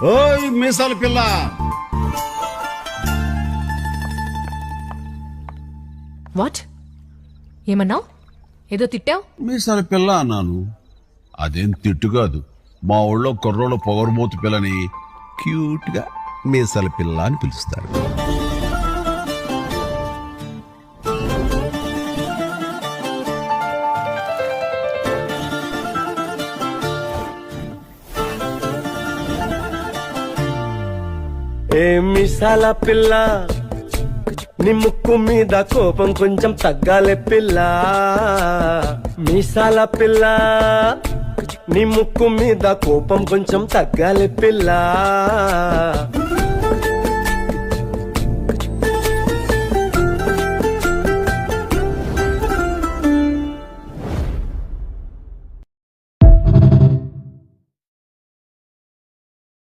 ఓయ్ మీసాల పిల్ల, వాట్ ఏమన్నావు? ఏదో తిట్టావు? మీసాల పిల్ల అన్నాను. అదేం తిట్టు కాదు. మా ఊళ్ళో కుర్రోళ్ళు పొగరుమూతి పిల్లని క్యూట్ గా మీసాల పిల్ల అని పిలుస్తారు. ఏ మిసాల పిల్ల, నీ ముక్కు మీద కోపం కొంచెం తగ్గాలే పిల్ల. మీసాల పిల్ల, నీ ముక్కు మీద కోపం కొంచెం తగ్గాలే పిల్ల.